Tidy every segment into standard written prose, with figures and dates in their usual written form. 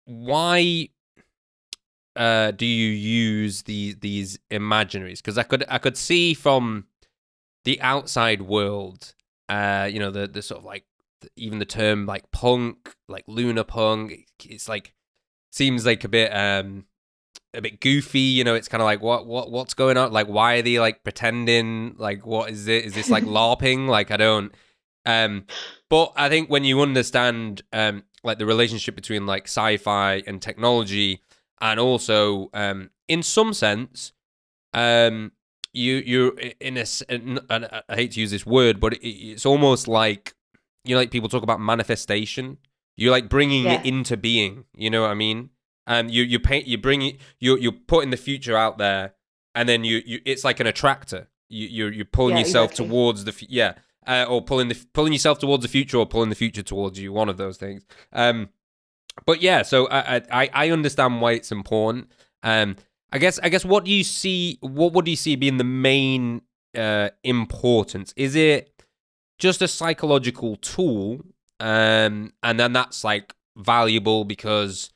why do you use these imaginaries? Because I could see from the outside world, the sort of like even the term like punk, like lunar punk, it's like seems like a bit goofy. It's kind of like what's going on? Like why are they like pretending? Like what is it? Is this like LARPing? Like I don't. Um, but I think when you understand like the relationship between like sci-fi and technology, and also in some sense, um, you're in a and I hate to use this word, but it's almost like like people talk about manifestation. You're like bringing it Yeah, into being. You know what I mean? You paint you bring it you're putting the future out there, and then you it's like an attractor. You're pulling yeah, yourself exactly. towards the or pulling yourself towards the future, or pulling the future towards you. One of those things. But yeah, so I understand why it's important. Um, I guess what do you see? What do you see being the main importance? Is it just a psychological tool, and then that's like valuable because,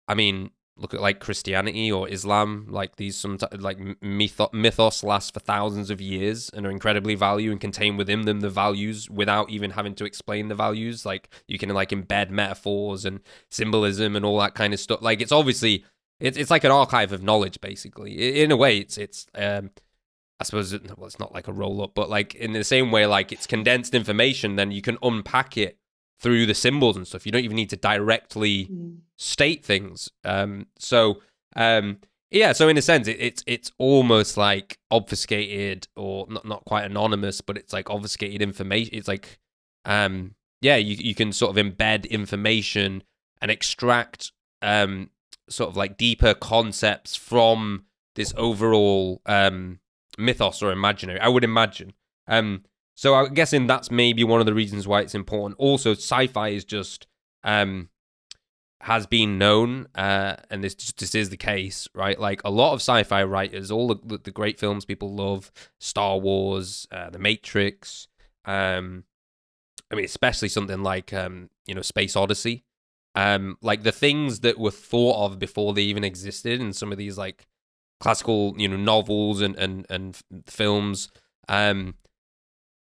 I mean, look at like Christianity or Islam, like these like mythos lasts for thousands of years and are incredibly valuable and contain within them the values without even having to explain the values. Like you can like embed metaphors and symbolism and all that kind of stuff. Like it's obviously it's like an archive of knowledge basically. In a way, it's I suppose well, it's not like a roll up, but like in the same way, like it's condensed information, then you can unpack it through the symbols and stuff. You don't even need to directly Mm. state things. Um, yeah. So in a sense, it's almost like obfuscated, or not quite anonymous, but it's like obfuscated information. It's like yeah, you can sort of embed information and extract sort of like deeper concepts from this overall mythos or imaginary, I would imagine. So I'm guessing that's maybe one of the reasons why it's important. Also, sci-fi is just um, has been known, and this is the case, right? Like a lot of sci-fi writers, all the great films people love, Star Wars, The Matrix. I mean, especially something like Space Odyssey. Like the things that were thought of before they even existed in some of these like classical, novels and films. Um,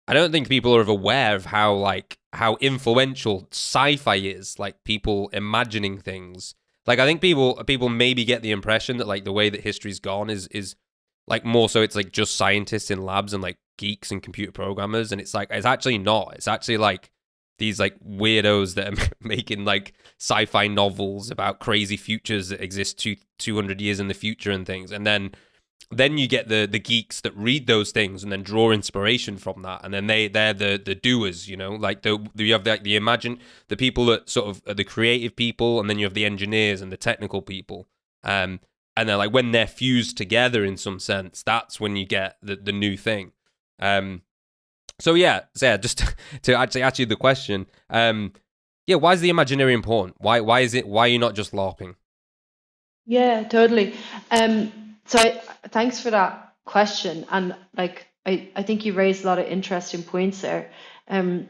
I don't think people are aware of how influential sci-fi is. Like people imagining things. Like I think people maybe get the impression that like the way that history's gone is like more so it's like just scientists in labs and like geeks and computer programmers, and it's like it's actually not. It's actually like these like weirdos that are making like sci-fi novels about crazy futures that exist 200 years in the future and things, and then you get the geeks that read those things and then draw inspiration from that, and then they're the doers, like you have like the people that sort of are the creative people, and then you have the engineers and the technical people. And they're like when they're fused together in some sense, that's when you get the new thing. Um so yeah, just to actually ask you the question, yeah, why is the imaginary important? Why are you not just larping? Yeah, totally. Thanks for that question. And like, I think you raised a lot of interesting points there. Um,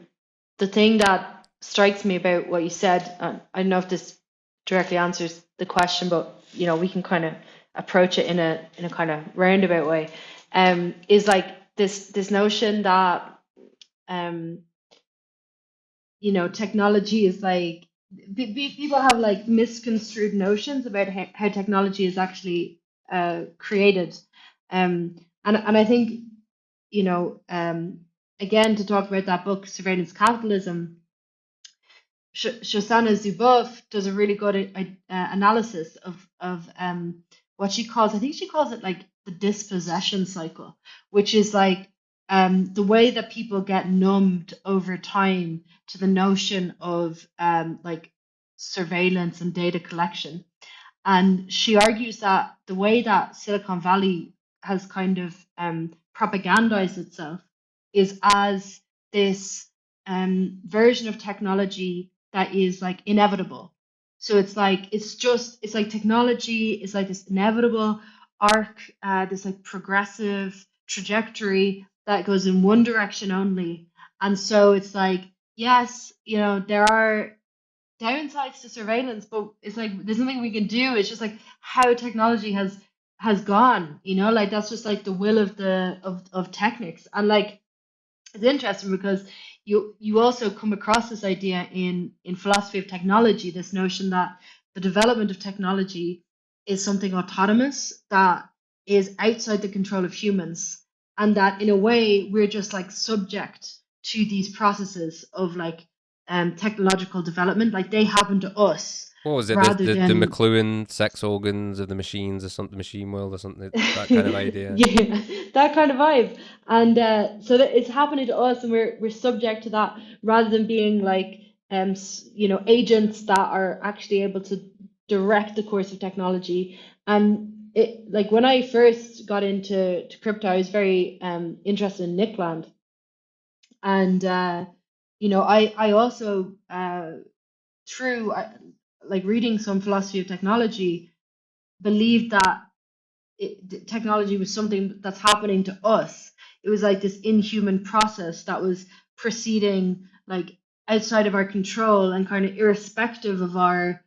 the thing that strikes me about what you said, and I don't know if this directly answers the question, but we can kind of approach it in a kind of roundabout way. Is like this notion that um, technology is like people have like misconstrued notions about how technology is actually created. And I think, you know, um, again, to talk about that book, Surveillance Capitalism, Shoshana Zuboff does a really good analysis of what she calls, I think she calls it like the dispossession cycle, which is like the way that people get numbed over time to the notion of like surveillance and data collection. And she argues that the way that Silicon Valley has kind of propagandized itself is as this version of technology that is like inevitable. So it's like technology is like this inevitable arc, this like progressive trajectory that goes in one direction only. And so it's like, yes, there are downsides to surveillance, but it's like there's nothing we can do. It's just like how technology has gone, you know, like that's just like the will of the of technics. And like it's interesting because you also come across this idea in philosophy of technology, this notion that the development of technology is something autonomous that is outside the control of humans, and that in a way we're just like subject to these processes of like technological development, like they happen to us What was it? rather The than McLuhan sex organs of the machines or something, machine world or something, that kind of idea. yeah, that kind of vibe. And so that it's happening to us, and we're subject to that rather than being like you know, agents that are actually able to direct the course of technology. And it, like when I first got into crypto, I was very interested in Nickland, and you know, I also through like reading some philosophy of technology, believed that technology was something that's happening to us. It was like this inhuman process that was proceeding like outside of our control and kind of irrespective of our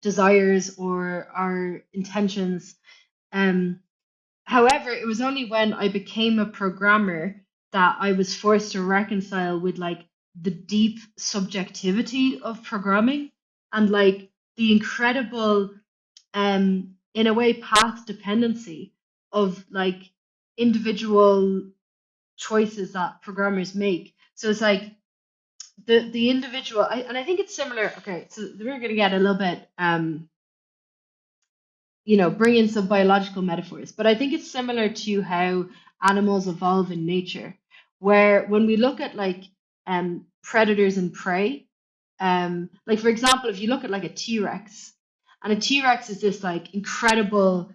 desires or our intentions. Um, However, it was only when I became a programmer that I was forced to reconcile with like the deep subjectivity of programming and like the incredible in a way path dependency of like individual choices that programmers make. So it's like the individual and I think it's similar. Okay, so we're going to get a little bit you know, bring in some biological metaphors, but I think it's similar to how animals evolve in nature, where when we look at like predators and prey, like for example, if you look at like a T-Rex, and a T-Rex is this like incredible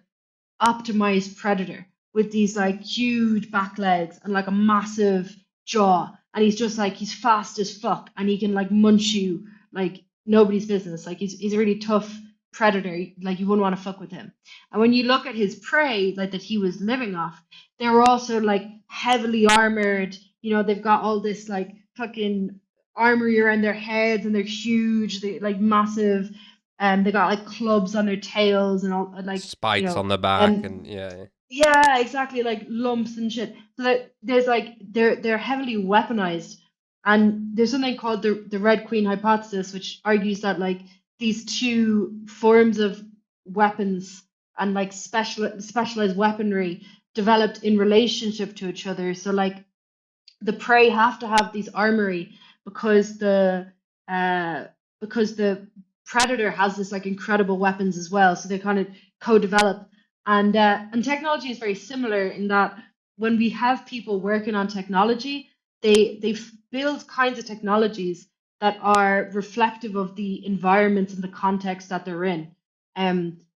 optimized predator with these like huge back legs and like a massive jaw, and he's just like he's fast as fuck and he can like munch you like nobody's business. Like he's a really tough predator, like you wouldn't want to fuck with him. And when you look at his prey like that he was living off, they were also like heavily armored, you know, they've got all this like fucking armory around their heads and they're huge, they like massive, and they got like clubs on their tails and all like, you Spikes know, on the back and and yeah. yeah, exactly, like lumps and shit. So that there's like they're heavily weaponized, and there's something called the Red Queen hypothesis, which argues that like these two forms of weapons and like specialized weaponry developed in relationship to each other. So like the prey have to have these armory because uh the predator has this like incredible weapons as well, so they kind of co-develop. And technology is very similar in that when we have people working on technology, they build kinds of technologies that are reflective of the environment and the context that they're in.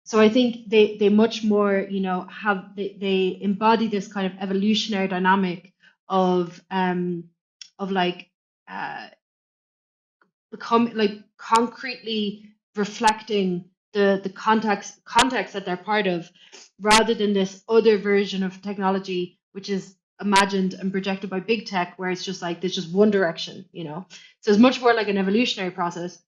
So I think they much more, you know, have they embody this kind of evolutionary dynamic of like uh become like concretely reflecting the context that they're part of, rather than this other version of technology which is imagined and projected by big tech, where it's just like there's just one direction, you know. So it's much more like an evolutionary process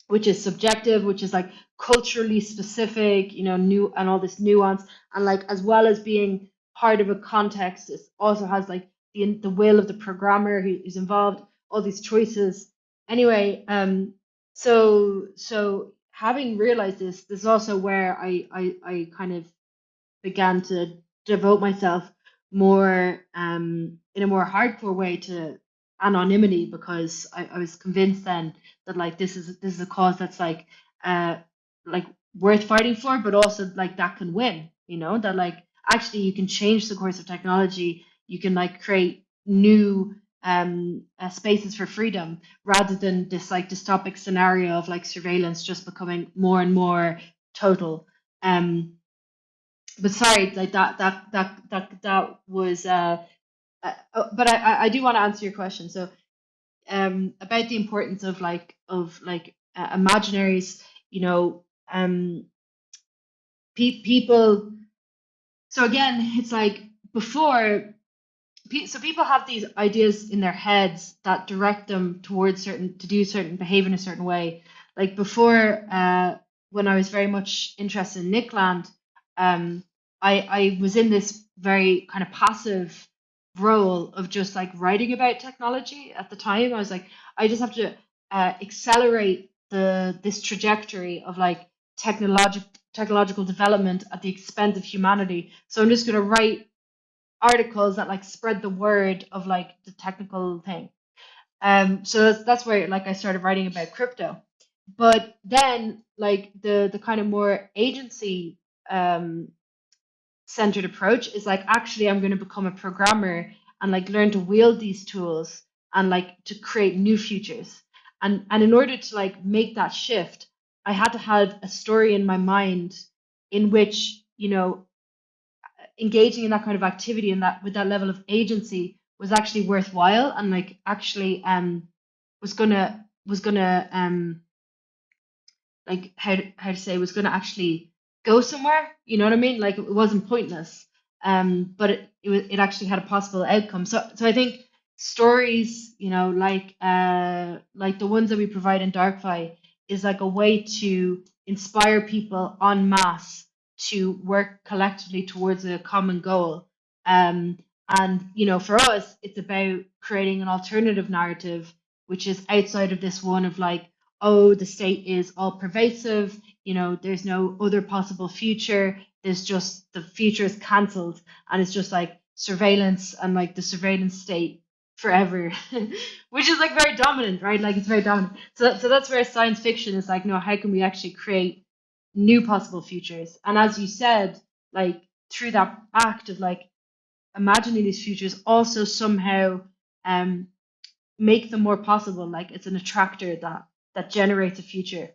which is subjective, which is like culturally specific, you know, new and all this nuance, and like as well as being part of a context, it also has like the will of the programmer who's involved, all these choices. Anyway, so having realized this is also where I kind of began to devote myself more in a more hardcore way to anonymity, because I was convinced then that like this is a cause that's uh like worth fighting for, but also like that can win, you know, that like actually you can change the course of technology, you can like create new spaces for freedom, rather than this like dystopic scenario of like surveillance just becoming more and more total. But sorry, like that was but I do want to answer your question. So about the importance of imaginaries, you know, people. So again, it's like before, so people have these ideas in their heads that direct them towards certain to do certain behavior in a certain way. Like before, when I was very much interested in Nickland, I was in this very kind of passive role of just like writing about technology at the time. I was like, I just have to accelerate this trajectory of like technological development at the expense of humanity. So I'm just going to write articles that like spread the word of like the technical thing. So that's where like I started writing about crypto. But then like the kind of more agency um, centered approach is like actually I'm going to become a programmer and like learn to wield these tools and like to create new futures. And in order to like make that shift, I had to have a story in my mind in which, you know, engaging in that kind of activity and that with that level of agency was actually worthwhile and like actually was gonna like how to say was gonna actually go somewhere. You know what I mean? Like it wasn't pointless. But it actually had a possible outcome. So I think stories, you know, like the ones that we provide in DarkFi is like a way to inspire people en masse to work collectively towards a common goal. And you know, for us, it's about creating an alternative narrative, which is outside of this one of like, oh, the state is all pervasive, you know, there's no other possible future. There's just the future is cancelled and it's just like surveillance and like the surveillance state forever, which is like very dominant, right? Like it's very dominant. So that's where science fiction is like, no, how can we actually create new possible futures? And as you said, like through that act of like imagining these futures, also somehow um make them more possible. Like it's an attractor that generates a future.